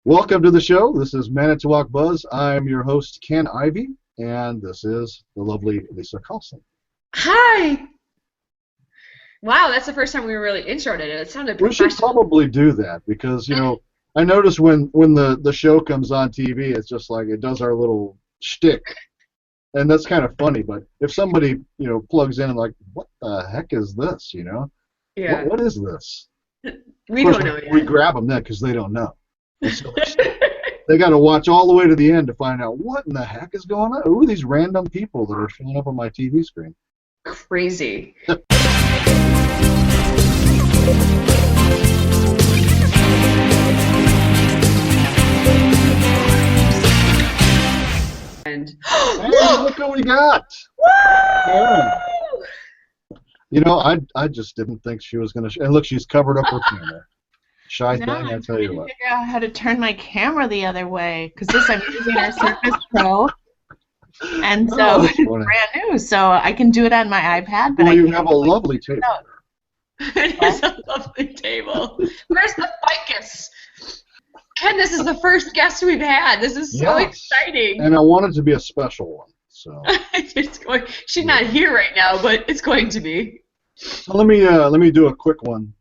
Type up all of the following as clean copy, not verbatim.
Welcome to the show. This is Manitowoc Buzz. I'm your host, Ken Ivey, and this is the lovely Lisa Carlson. Hi! Wow, that's the first time we were really introed it. It sounded professional. We should probably do that because, you know, I notice when the show comes on TV, it's just like it does our little shtick. And that's kind of funny, but if somebody, you know, plugs in and like, what the heck is this, you know? Yeah. What is this? We don't know yet. We grab them then because they don't know. So they got to watch all the way to the end to find out what in the heck is going on. Who are these random people that are showing up on my TV screen? Crazy. And look what we got! Yeah. You know, I just didn't think she was going to. And look, she's covered up her camera. Shy thing, I tell you what. I'm trying to figure out how to turn my camera the other way because I'm using our Surface Pro, and so it's brand new. So I can do it on my iPad. But you have a lovely table. It is a lovely table. Where's the ficus? Ken, this is the first guest we've had. This is so exciting. And I want it to be a special one. So she's not here right now, but it's going to be. So let me do a quick one.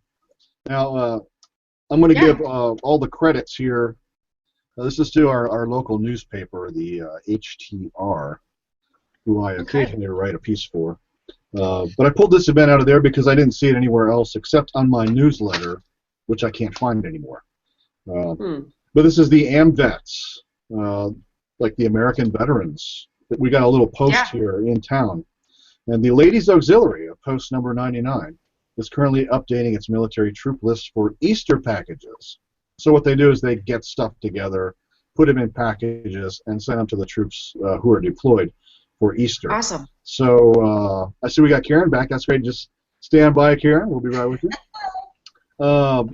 Now I'm going to give all the credits here. This is to our local newspaper, the HTR, who I occasionally write a piece for. But I pulled this event out of there because I didn't see it anywhere else except on my newsletter, which I can't find anymore. But this is the AMVETS, like the American veterans. We got a little post here in town. And the Ladies Auxiliary of post number 99 is currently updating its military troop list for Easter packages. So what they do is they get stuff together, put them in packages, and send them to the troops who are deployed for Easter. Awesome. So I see we got Karen back. That's great. Just stand by, Karen. We'll be right with you. For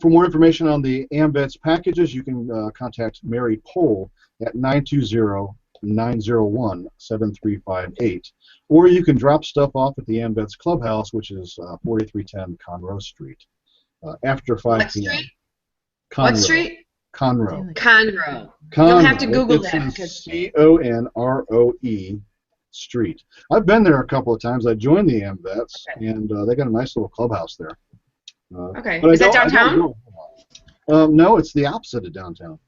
more information on the AMVETS packages, you can contact Mary Pohl at 920-901-7358. Or you can drop stuff off at the AMVETS Clubhouse, which is 4310 Conroe Street, after 5 p.m. What street? Conroe. Conroe. You'll have to Google that. Conroe Street. I've been there a couple of times. I joined the AMVETS, and they got a nice little clubhouse there. Okay. Is that downtown? No, it's the opposite of downtown.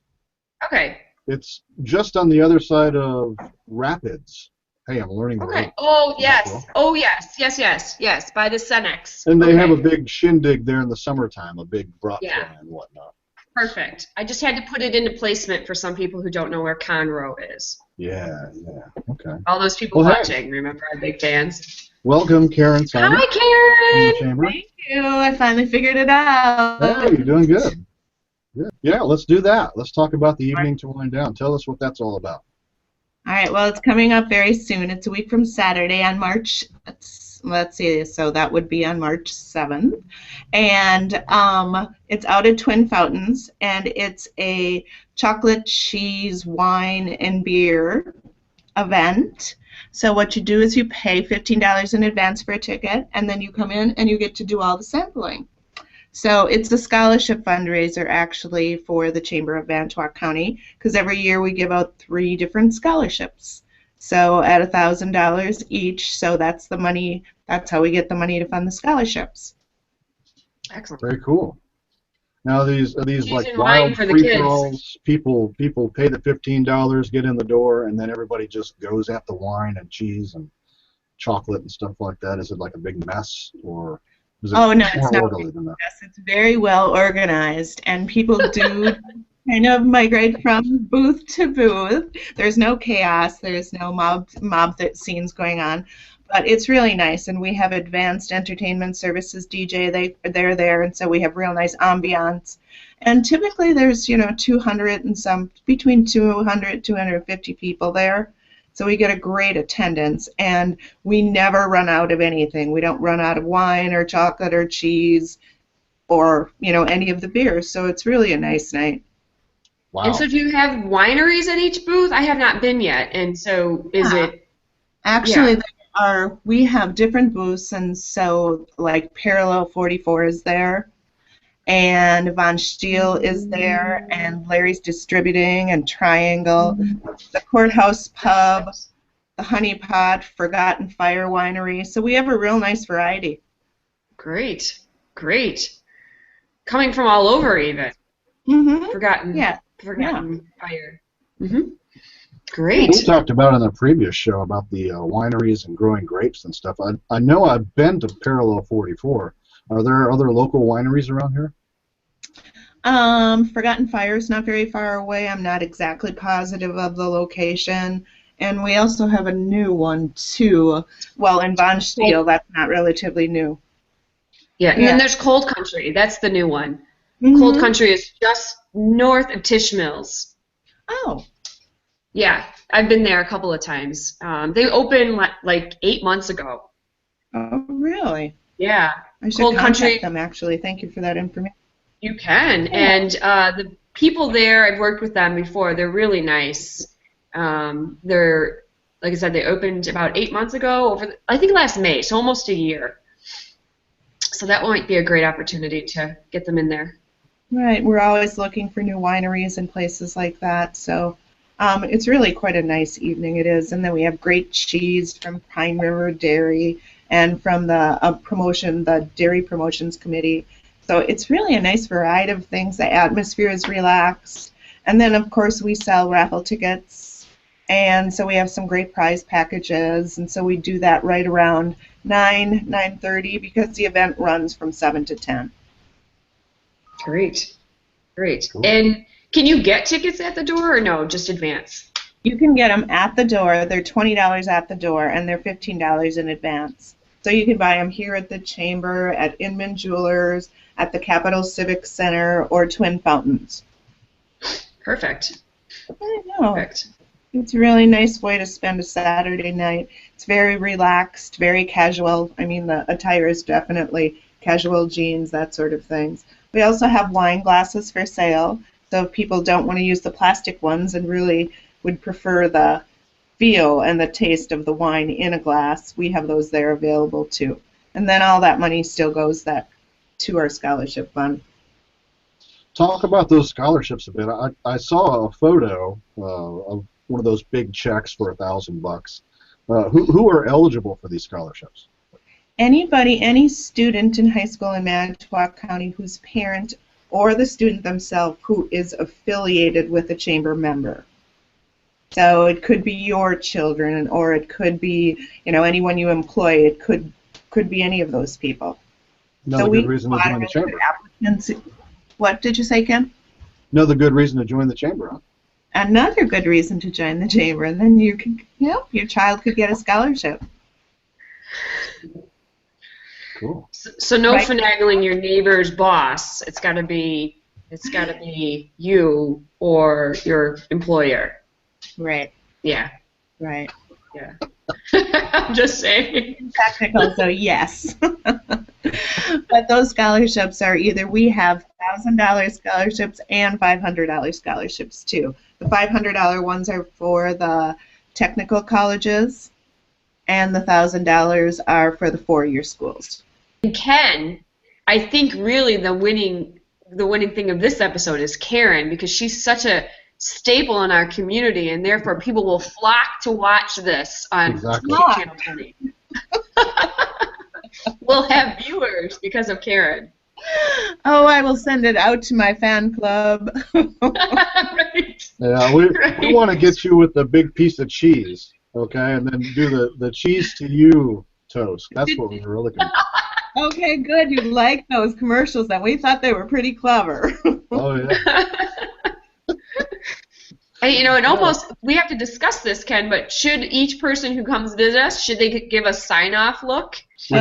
Okay. It's just on the other side of Rapids. Hey, I'm learning the road. Oh, yes. Oh, yes. Yes, by the Cenex. And they have a big shindig there in the summertime, a big brat and whatnot. Perfect. I just had to put it into placement for some people who don't know where Conroe is. Yeah. Okay. All those people watching, remember, our big fans. Welcome, Karen. Hi, Karen. Thank you. I finally figured it out. Hey, you're doing good. Yeah, let's do that. Let's talk about the evening to wind down. Tell us what that's all about. All right, well, it's coming up very soon. It's a week from Saturday on March, let's see, so that would be on March 7th. And it's out at Twin Fountains, and it's a chocolate, cheese, wine, and beer event. So what you do is you pay $15 in advance for a ticket, and then you come in and you get to do all the sampling. So it's a scholarship fundraiser, actually, for the Chamber of Manitowoc County, because every year we give out 3 different scholarships. So at $1,000 each, so that's the money. That's how we get the money to fund the scholarships. Excellent. Very cool. Now are these like wild free-for-alls? People pay the $15, get in the door, and then everybody just goes at the wine and cheese and chocolate and stuff like that. Is it like a big mess, or? Oh, no, it's not. Yes, it's very well organized, and people do kind of migrate from booth to booth. There's no chaos. There's no mob scenes going on, but it's really nice. And we have advanced entertainment services DJ. They're there, and so we have real nice ambiance. And typically, there's 200 and some between 200 250 people there. So we get a great attendance, and we never run out of anything. We don't run out of wine or chocolate or cheese or, any of the beers. So it's really a nice night. Wow. And so do you have wineries at each booth? I have not been yet, and so is it? Actually, we have different booths, and so like Parallel 44 is there, and Von Stiel is there, and Larry's Distributing, and Triangle, the Courthouse Pub, the Honey Pot, Forgotten Fire Winery. So we have a real nice variety. Great, great. Coming from all over, even. Mm-hmm. Forgotten Fire. Mm-hmm. Great. We talked about in the previous show about the wineries and growing grapes and stuff. I know I've been to Parallel 44. Are there other local wineries around here? Forgotten Fire is not very far away. I'm not exactly positive of the location. And we also have a new one, too. Well, in Von Stiel, that's not relatively new. Yeah, and then there's Cold Country. That's the new one. Mm-hmm. Cold Country is just north of Tisch Mills. Oh. Yeah, I've been there a couple of times. They opened like 8 months ago. Oh, really? Yeah. I should Cold contact Country. them, actually. Thank you for that information. You can. And the people there, I've worked with them before. They're really nice. They're, like I said, they opened about 8 months ago, I think last May, so almost a year. So that might be a great opportunity to get them in there. Right. We're always looking for new wineries and places like that. So it's really quite a nice evening, it is. And then we have great cheese from Pine River Dairy and from the Dairy Promotions Committee. So it's really a nice variety of things. The atmosphere is relaxed. And then, of course, we sell raffle tickets. And so we have some great prize packages. And so we do that right around 9:30 because the event runs from 7 to 10. Great. Great. Cool. And can you get tickets at the door or no, just advance? You can get them at the door. They're $20 at the door, and they're $15 in advance. So you can buy them here at the Chamber, at Inman Jewelers, at the Capitol Civic Center, or Twin Fountains. Perfect. I know. Perfect. It's a really nice way to spend a Saturday night. It's very relaxed, very casual. I mean, the attire is definitely casual jeans, that sort of things. We also have wine glasses for sale. So if people don't want to use the plastic ones and really would prefer the feel and the taste of the wine in a glass, we have those there available too. And then all that money still goes to our scholarship fund. Talk about those scholarships a bit. I saw a photo of one of those big checks for $1,000. Who are eligible for these scholarships? Anybody, any student in high school in Manitowoc County whose parent or the student themselves who is affiliated with a chamber member. So it could be your children, or it could be, anyone you employ. It could be any of those people. Another good reason to join the chamber. What did you say, Ken? Another good reason to join the chamber, huh? Another good reason to join the chamber, and then you could, your child could get a scholarship. Cool. So no finagling your neighbor's boss. It's got to be you or your employer. Right. Yeah. Right. Yeah. I'm just saying. Technical, so yes. But those scholarships are either we have $1,000 scholarships and $500 scholarships too. The $500 ones are for the technical colleges, and the $1,000 are for the four-year schools. Ken, I think really the winning thing of this episode is Karen, because she's such a staple in our community, and therefore people will flock to watch this on Channel 20. We'll have viewers because of Karen. Oh, I will send it out to my fan club. Right. Yeah, we want to get you with the big piece of cheese, okay, and then do the cheese to you toast. That's what we were looking for. Okay, good. You like those commercials, and we thought they were pretty clever. Oh, yeah. Hey, and almost, we have to discuss this, Ken, but should each person who comes visit us, should they give a sign-off look? We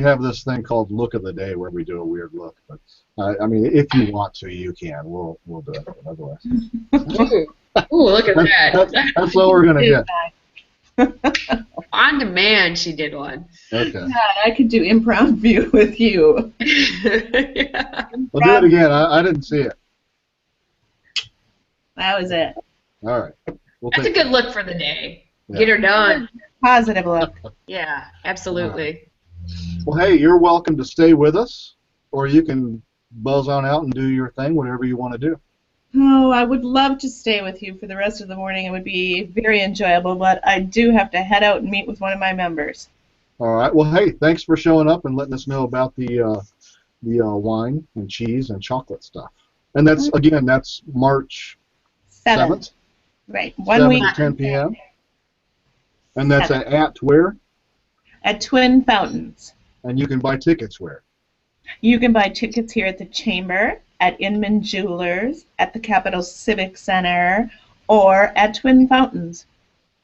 have this thing called Look of the Day where we do a weird look. But I mean, if you want to, you can. We'll do it. But otherwise. Ooh, look at that. That's what we're gonna get. On demand, she did one. Okay. Yeah, I could do impromptu with you. Yeah. We'll do it again. I didn't see it. That was it. All right. That's a good look for the day. Yeah. Get her done. Positive look. Yeah, absolutely. Well, hey, you're welcome to stay with us. or you can buzz on out and do your thing, whatever you want to do. Oh, I would love to stay with you for the rest of the morning. It would be very enjoyable, but I do have to head out and meet with one of my members. All right. Well, hey, thanks for showing up and letting us know about the wine and cheese and chocolate stuff. And that's, again, that's March 7th. Right. 1 7 week. to 10 p.m. And that's at where? At Twin Fountains. And you can buy tickets where? You can buy tickets here at the Chamber, at Inman Jewelers, at the Capitol Civic Center, or at Twin Fountains,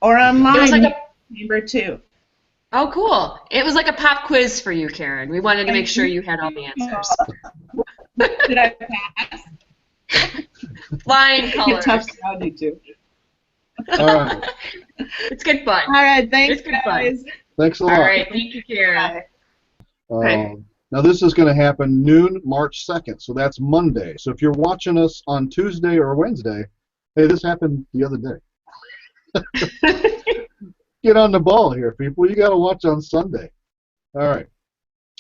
or online. It was like Chamber too. Oh, cool. It was like a pop quiz for you, Karen. We wanted to make sure you had all the answers. Did I pass? Flying colors. Tough crowd, too. All right. It's good fun. All right, thanks, it's good guys. Fun. Thanks a lot. All right, thank you, Karen. Okay. Now this is going to happen noon March 2nd, so that's Monday. So if you're watching us on Tuesday or Wednesday, hey, this happened the other day. Get on the ball here, people. You got to watch on Sunday. All right.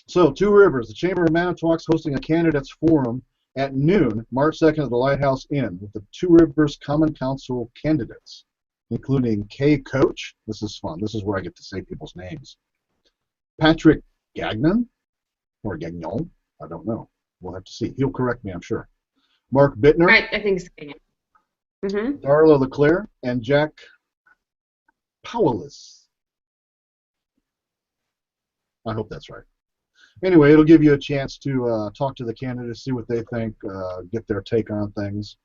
So Two Rivers, the Chamber of Manitowoc's hosting a candidates forum at noon March 2nd at the Lighthouse Inn with the Two Rivers Common Council candidates, including Kay Coach. This is fun. This is where I get to say people's names. Patrick Gagnon. Or Gagnon, I don't know. We'll have to see. He'll correct me, I'm sure. Mark Bittner. Right, I think it's Gagnon. Darla LeClaire, and Jack Powellis. I hope that's right. Anyway, it'll give you a chance to talk to the candidates, see what they think, get their take on things,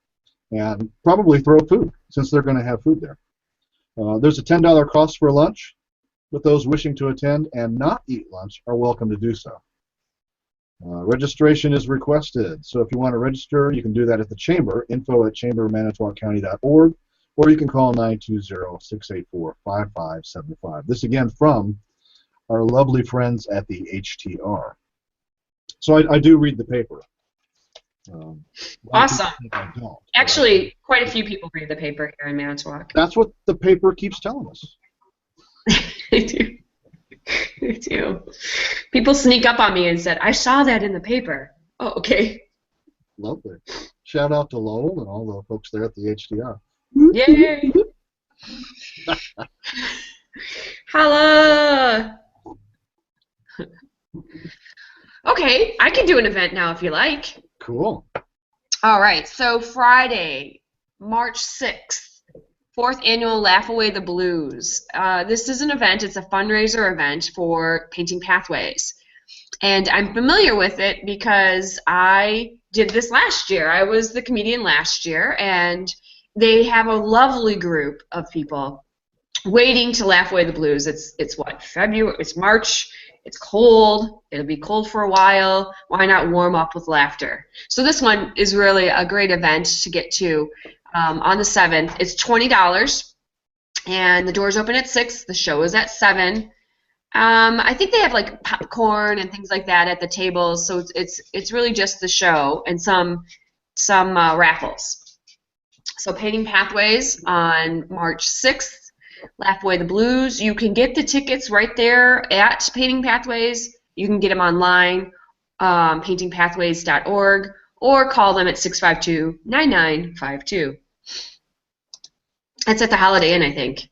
and probably throw food, since they're going to have food there. There's a $10 cost for lunch, but those wishing to attend and not eat lunch are welcome to do so. Registration is requested, so if you want to register, you can do that at the Chamber, info@chambermanitowoccounty.org, or you can call 920-684-5575. This again from our lovely friends at the HTR. So I do read the paper. Awesome. I don't. Actually, quite a few people read the paper here in Manitowoc. That's what the paper keeps telling us. They do. They do. People sneak up on me and said, I saw that in the paper. Oh, okay. Lovely. Shout out to Lowell and all the folks there at the HDR. Yay! Holla! Okay, I can do an event now if you like. Cool. All right, so Friday, March 6th. 4th annual Laugh Away the Blues. This is an event, it's a fundraiser event for Painting Pathways. And I'm familiar with it because I did this last year. I was the comedian last year, and they have a lovely group of people waiting to laugh away the blues. It's what, February, it's March, it's cold, it'll be cold for a while. Why not warm up with laughter? So this one is really a great event to get to. On the 7th, it's $20, and the doors open at 6. The show is at 7. I think they have like popcorn and things like that at the tables, so it's really just the show and some raffles. So Painting Pathways on March 6th, Laugh Away the Blues. You can get the tickets right there at Painting Pathways. You can get them online, paintingpathways.org. Or call them at 652-9952. That's at the Holiday Inn, I think.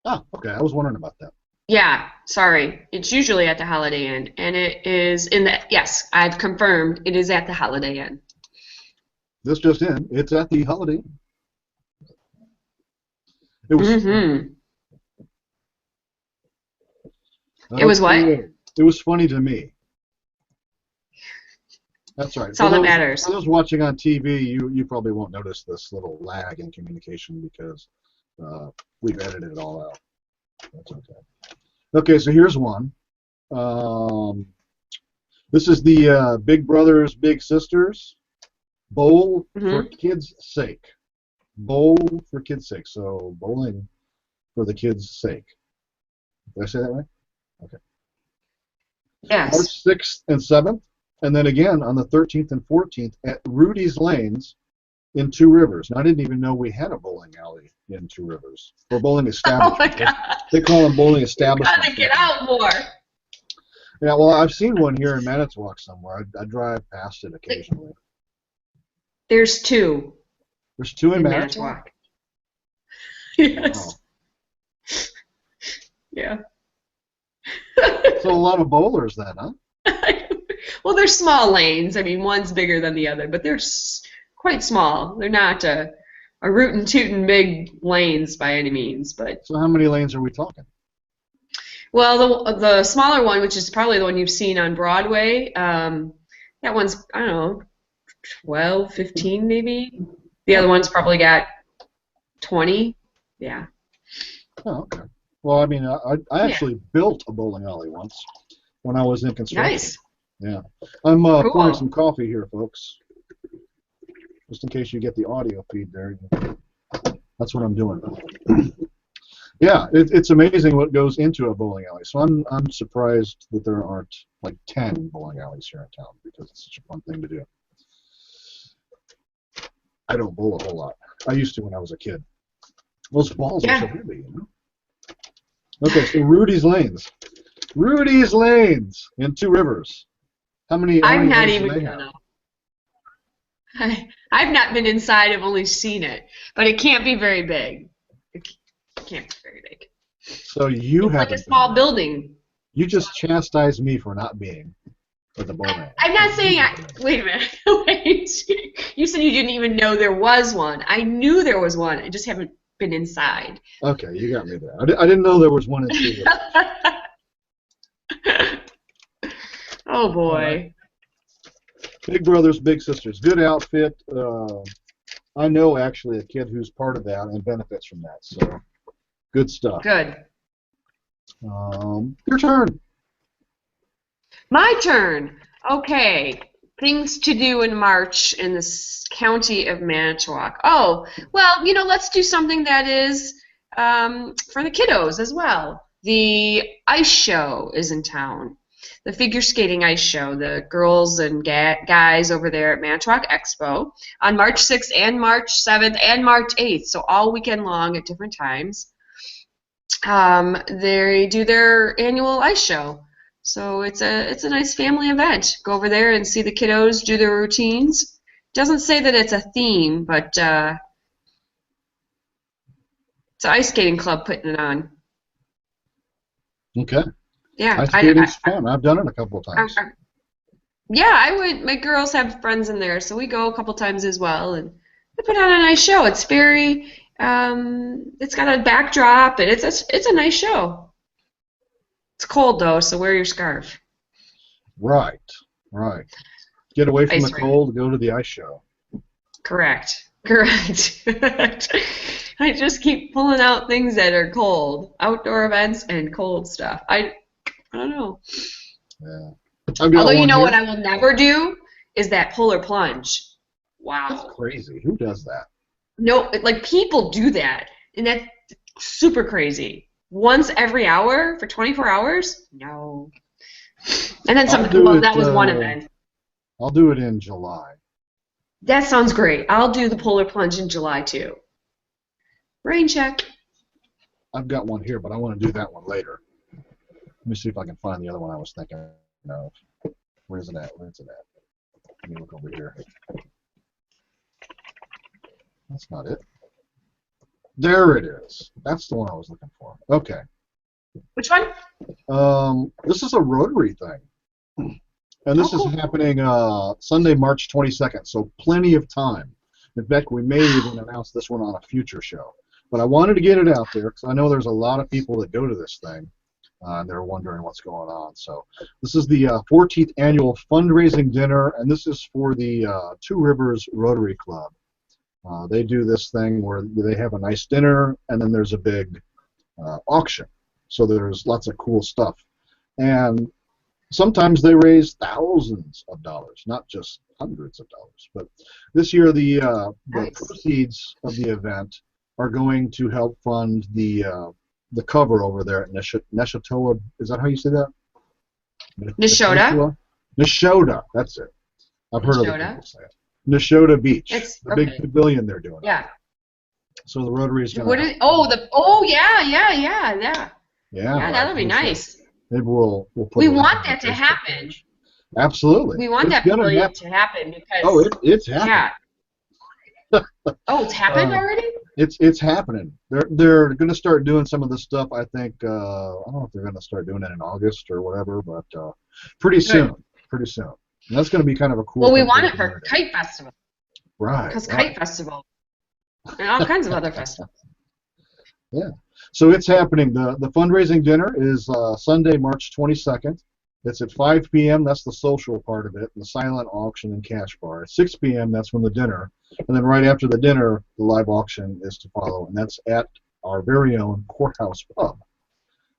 Oh, okay. I was wondering about that. Yeah, sorry. It's usually at the Holiday Inn, and it is in the, yes, I've confirmed it is at the Holiday Inn. This just in, it's at the Holiday Inn. It was. It was what? It was funny to me. That's right. That's all that matters. For those watching on TV, you probably won't notice this little lag in communication because we've edited it all out. That's okay. Okay, so here's one. This is the Big Brothers Big Sisters Bowl for Kids' Sake. Bowl for Kids' Sake. So bowling for the kids' sake. Did I say that right? Okay. Yes. March 6th and 7th. And then again on the 13th and 14th at Rudy's Lanes in Two Rivers. Now, I didn't even know we had a bowling alley in Two Rivers. Or bowling establishment. Oh my God. They call them bowling establishments. Gotta get out more. Yeah, well, I've seen one here in Manitowoc somewhere. I drive past it occasionally. There's 2 There's 2 in in Manitowoc? Manitowoc. Yes. Wow. Yeah. So a lot of bowlers then, huh? Well, they're small lanes. I mean, one's bigger than the other, but they're quite small. They're not a rootin' tootin' big lanes by any means. But so how many lanes are we talking? well, the smaller one, which is probably the one you've seen on Broadway, that one's, I don't know, 12, 15 maybe. The other one's probably got 20. Yeah. Oh, okay. Well, I mean, I actually built a bowling alley once when I was in construction. Nice. Yeah. I'm Cool. pouring some coffee here, folks. Just in case you get the audio feed there. That's what I'm doing. Yeah, it's amazing what goes into a bowling alley. So I'm surprised that there aren't like 10 bowling alleys here in town because it's such a fun thing to do. I don't bowl a whole lot. I used to when I was a kid. Those balls are so heavy, you know. Okay, so Rudy's Lanes. Rudy's Lanes in Two Rivers. How many? I'm not even gonna. I've not been inside. I've only seen it, but it can't be very big. It can't be very big. So you have like a small building. You just chastised me for not being at the bowling. I'm not saying. Wait a minute. Wait. You said you didn't even know there was one. I knew there was one. I just haven't been inside. Okay, you got me there. I didn't know there was one in Two Rivers. Oh boy. Big brothers, big sisters. Good outfit. I know actually a kid who's part of that and benefits from that. So good stuff. Good. Your turn. My turn. Okay. Things to do in March in the county of Manitowoc. Oh, well, let's do something that is for the kiddos as well. The ice show is in town. The figure skating ice show, the girls and guys over there at Manitowoc Expo on March 6th and March 7th and March 8th, so all weekend long at different times. They do their annual ice show. So it's a nice family event. Go over there and see the kiddos do their routines. Doesn't say that it's a theme, but it's an ice skating club putting it on. Okay. Yeah, ice skating's fun. I've done it a couple of times. Yeah, I would. My girls have friends in there, so we go a couple times as well, and they put on a nice show. It's very, it's got a backdrop, and it's a nice show. It's cold though, so wear your scarf. Right. Get away from Ice the cold. Go to the ice show. Correct. I just keep pulling out things that are cold. Outdoor events and cold stuff. I don't know. Yeah. Although what I will never do is that polar plunge. Wow. That's crazy. Who does that? No, like people do that, and that's super crazy. Once every hour for 24 hours? No. And then that was one event. I'll do it in July. That sounds great. I'll do the polar plunge in July too. Rain check. I've got one here, but I want to do that one later. Let me see if I can find the other one I was thinking of. Where's it at? Let me look over here. That's not it. There it is. That's the one I was looking for. Okay. Which one? This is a Rotary thing. And this is happening Sunday, March 22nd, so plenty of time. In fact, we may even announce this one on a future show. But I wanted to get it out there because I know there's a lot of people that go to this thing, and they're wondering what's going on. So this is the 14th annual fundraising dinner, and this is for the Two Rivers Rotary Club. They do this thing where they have a nice dinner, and then there's a big auction. So there's lots of cool stuff. And sometimes they raise thousands of dollars, not just hundreds of dollars. But this year, the proceeds of the event are going to help fund the cover over there at Neshotah. Is that how you say that? Neshotah? Neshotah, that's it. I've heard other people say it. Neshotah Beach, the big pavilion they're doing. Yeah. So the Rotary is going to. Yeah, that'll be nice. Maybe we'll put We a link want on that the to Facebook happen. page. Absolutely. We want It's that gonna pavilion happen. to happen because Oh, it's happening. yeah. Oh, it's happened Uh, already? it's happening. They're going to start doing some of this stuff. I think I don't know if they're going to start doing it in August or whatever, but pretty soon. Pretty soon. And that's going to be kind of a cool. Well, we thing want the it for community. Kite Festival. Right. Because Right. Kite Festival and all kinds of other festivals. Yeah. So it's happening. The fundraising dinner is Sunday, March 22nd. It's at 5 p.m. That's the social part of it, and the silent auction and cash bar. At 6 p.m. That's when the dinner, and then right after the dinner, the live auction is to follow, and that's at our very own Courthouse Pub.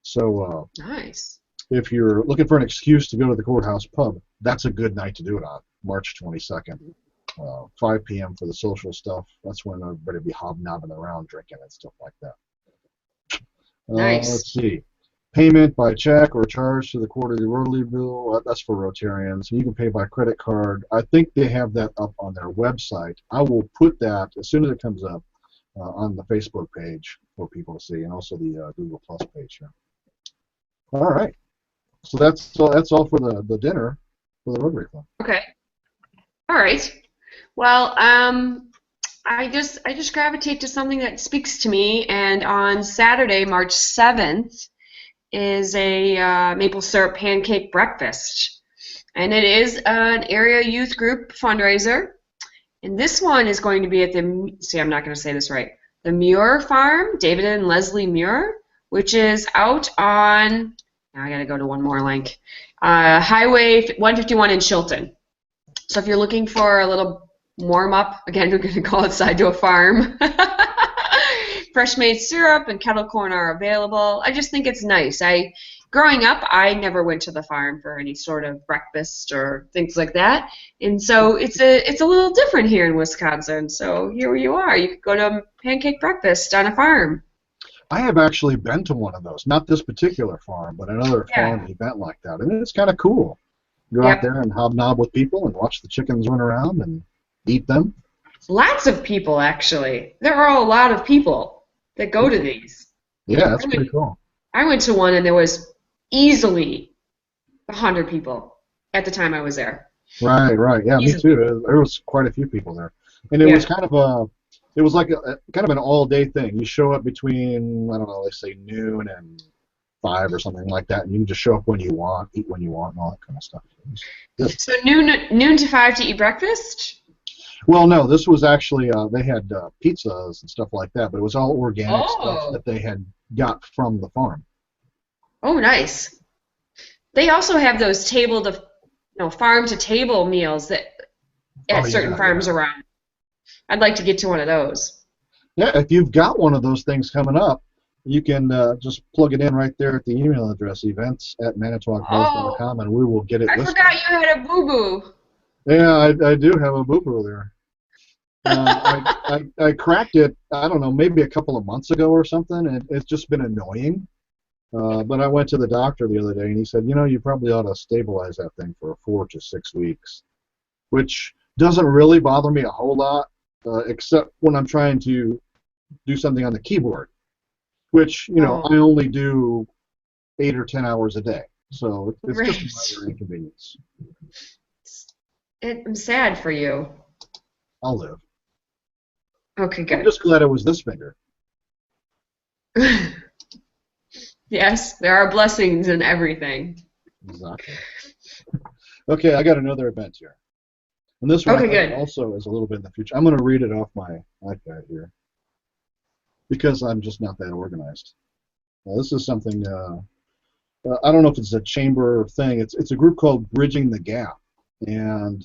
So Nice. if you're looking for an excuse to go to the Courthouse Pub, that's a good night to do it on, March 22nd. 5 p.m. for the social stuff. That's when everybody will be hobnobbing around drinking and stuff like that. Nice. Let's see. Payment by check or charge to the quarterly Rotary bill. That's for Rotarians. You can pay by credit card. I think they have that up on their website. I will put that as soon as it comes up on the Facebook page for people to see, and also the Google Plus page here. All right. So that's all for the dinner for the Rotary Club. Okay. All right. Well, I just gravitate to something that speaks to me, and on Saturday, March 7th, is a maple syrup pancake breakfast, and it is an area youth group fundraiser, and this one is going to be at I'm not going to say this right, the Muir Farm, David and Leslie Muir, which is out on, now I got to go to one more link, Highway 151 in Chilton. So if you're looking for a little warm-up, again, we're going to go outside to a farm. Fresh-made syrup and kettle corn are available. I just think it's nice. Growing up, I never went to the farm for any sort of breakfast or things like that, and so it's a little different here in Wisconsin. So here you are. You could go to a pancake breakfast on a farm. I have actually been to one of those, not this particular farm, but another farm event like that, and it's kind of cool. Go out there and hobnob with people and watch the chickens run around and eat them. Lots of people, actually. There are a lot of people that go to these. Yeah, that's pretty cool. I went to one and there was easily 100 people at the time I was there. Right. Yeah, me too. There was quite a few people there, and it was kind of it was like kind of an all-day thing. You show up between, I don't know, let's say noon and 5 or something like that, and you can just show up when you want, eat when you want, and all that kind of stuff. So noon to 5 to eat breakfast? Well, no, this was actually, they had pizzas and stuff like that, but it was all organic stuff that they had got from the farm. Oh, nice. They also have those farm-to-table meals that at certain farms around. I'd like to get to one of those. Yeah, if you've got one of those things coming up, you can just plug it in right there at the email address, events@manitowocbuzz.com, and we will get it listed. I forgot you had a boo-boo. Yeah, I do have a boo-boo there. I cracked it, I don't know, maybe a couple of months ago or something, and it's just been annoying. But I went to the doctor the other day, and he said, you probably ought to stabilize that thing for 4 to 6 weeks, which doesn't really bother me a whole lot, except when I'm trying to do something on the keyboard, which, I only do 8 or 10 hours a day. So it's just a minor inconvenience. I'm sad for you. I'll live. Okay, good. I'm just glad it was this finger. Yes, there are blessings in everything. Exactly. Okay, I got another event here. And this one also is a little bit in the future. I'm going to read it off my iPad here because I'm just not that organized. This is something, I don't know if it's a chamber thing. It's a group called Bridging the Gap. And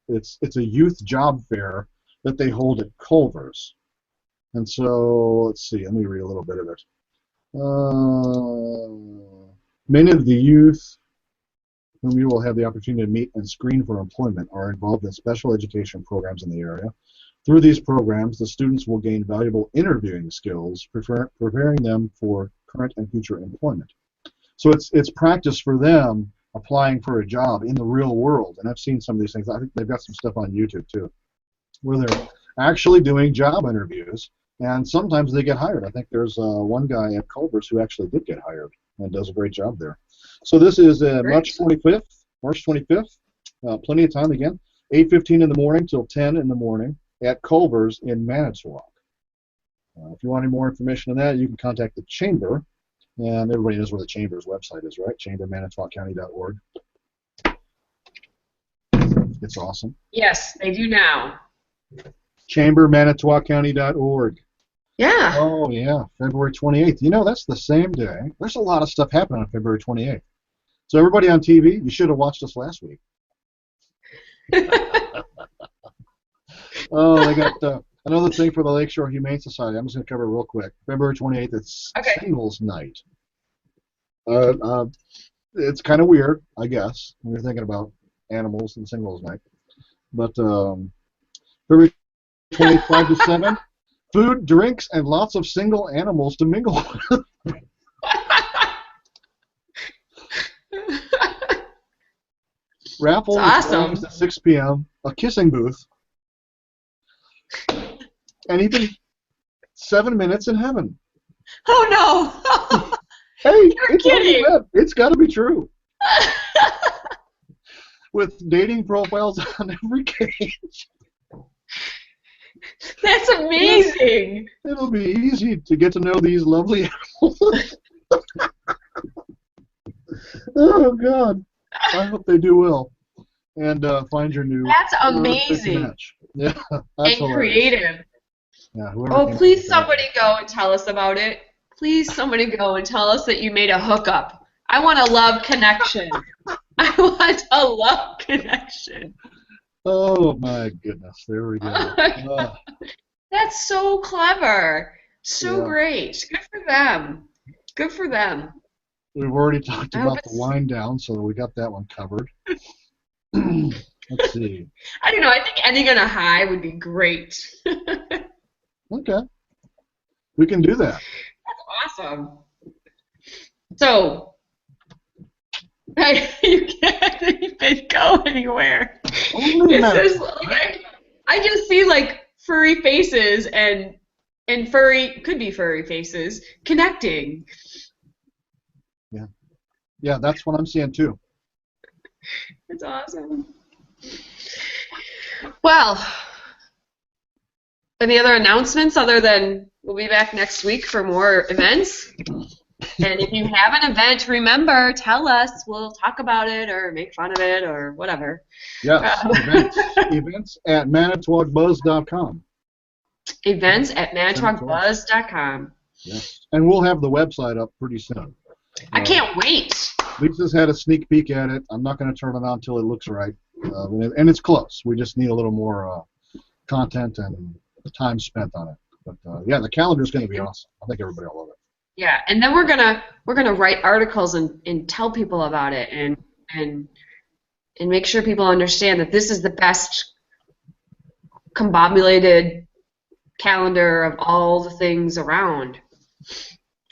it's a youth job fair that they hold at Culver's. And so, let's see, let me read a little bit of it. Many of the youth whom you will have the opportunity to meet and screen for employment are involved in special education programs in the area. Through these programs, the students will gain valuable interviewing skills, preparing them for current and future employment. So it's practice for them applying for a job in the real world, and I've seen some of these things. I think they've got some stuff on YouTube too, where they're actually doing job interviews, and sometimes they get hired. I think there's one guy at Culver's who actually did get hired and does a great job there. So this is March 25th. March 25th. Plenty of time again. 8:15 in the morning till 10 in the morning at Culver's in Manitowoc. If you want any more information on that, you can contact the Chamber. And everybody knows where the Chamber's website is, right? chambermanitowoccounty.org. It's awesome. Yes, they do now. chambermanitowoccounty.org. Yeah. Oh, yeah, February 28th. You know, that's the same day. There's a lot of stuff happening on February 28th. So everybody on TV, you should have watched us last week. Oh, they got another thing for the Lakeshore Humane Society. I'm just going to cover it real quick. February 28th, it's Singles Night. It's kind of weird, I guess, when you're thinking about animals and Singles Night. But February 28th, 5 to 7, food, drinks, and lots of single animals to mingle with. Raffle awesome. At 6 p.m., a kissing booth, and even 7 minutes in heaven. Oh, no. Hey, You're it's kidding. It's got to be true. With dating profiles on every cage. That's amazing. It'll be easy to get to know these lovely animals. Oh, God. I hope they do well. And find your new... That's amazing. Match. Yeah, that's and hilarious. Creative. Yeah, oh, please somebody go and tell us about it. Please somebody go and tell us that you made a hookup. I want a love connection. I want a love connection. Oh, my goodness. There we go. That's so clever. So great. Good for them. Good for them. We've already talked about the wind down, so we got that one covered. Let's see. I don't know. I think ending on a high would be great. Okay. We can do that. That's awesome. So, you can't even go anywhere. I just see like furry faces and could be furry faces connecting. Yeah. Yeah, that's what I'm seeing too. It's awesome. Well, any other announcements other than we'll be back next week for more events? And if you have an event, remember, tell us. We'll talk about it or make fun of it or whatever. Yes, events at manitowocbuzz.com. Events at manitowocbuzz.com. Yes, and we'll have the website up pretty soon. I can't wait. Lisa's had a sneak peek at it. I'm not going to turn it on until it looks right. And it's close. We just need a little more content and time spent on it. But yeah, the calendar is going to be awesome. I think everybody will love it. Yeah, and then we're gonna write articles and tell people about it and make sure people understand that this is the best combobulated calendar of all the things around.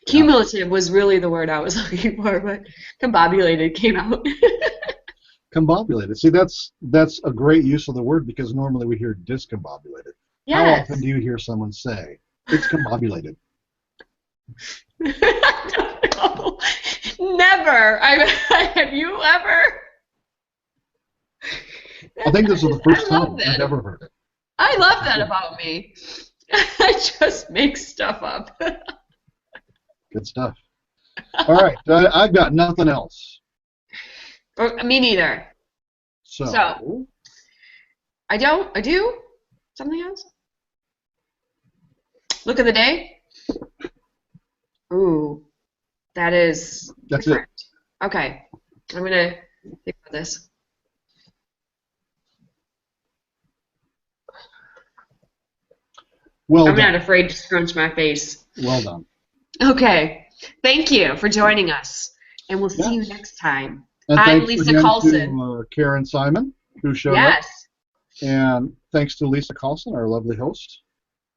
Cumulative was really the word I was looking for, but combobulated came out. Combobulated. See, that's a great use of the word because normally we hear discombobulated. Yes. How often do you hear someone say, it's combobulated? I don't know. Never. Have you ever? I think this is the first time I've ever heard it. I love that about me. I just make stuff up. Good stuff. All right, I've got nothing else. Me neither. So I do? Something else? Look of the day? Ooh, that's different. It. Okay, I'm going to think about this. Well I'm done. not afraid to scrunch my face. Well done. Okay, thank you for joining us, and we'll see you next time. And I'm Lisa Carlson. To Karen Szyman, who showed up. And thanks to Lisa Carlson, our lovely host.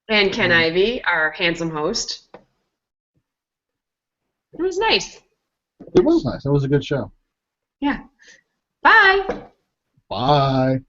And Ken Ivey, our handsome host. It was nice. It was nice. It was a good show. Yeah. Bye. Bye.